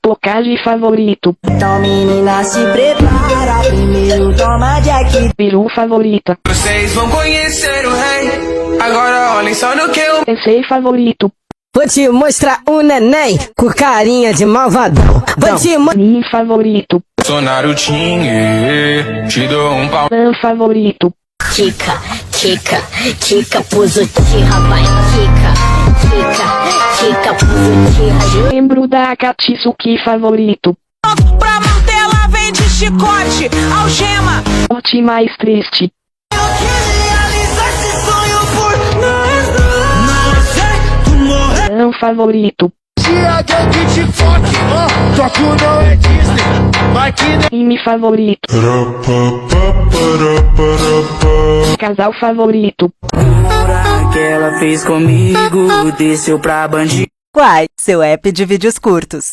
Pocage favorito. Então menina se prepara, primeiro toma Jack. Peru favorita. Vocês vão conhecer o rei. Agora olhem só no que eu Essay favorito. Vou te mostrar o neném com carinha de malvadão. Vou te mostrar. Min favorito. sou Narutinho. Te dou um pau. Pan favorito. Kika, Kika, Kika positiva, vai Kika, Kika, Kika positiva. Membro da Akatsuki favorito. Pra mantê-la vem de chicote, algema. Morte mais triste. Eu queria realizar esse sonho por nós dois. Não sei, tu morrer. Pan favorito. Time favorito. Casal favorito. Que ela fez comigo, desceu pra bandido. Quai, seu app de vídeos curtos.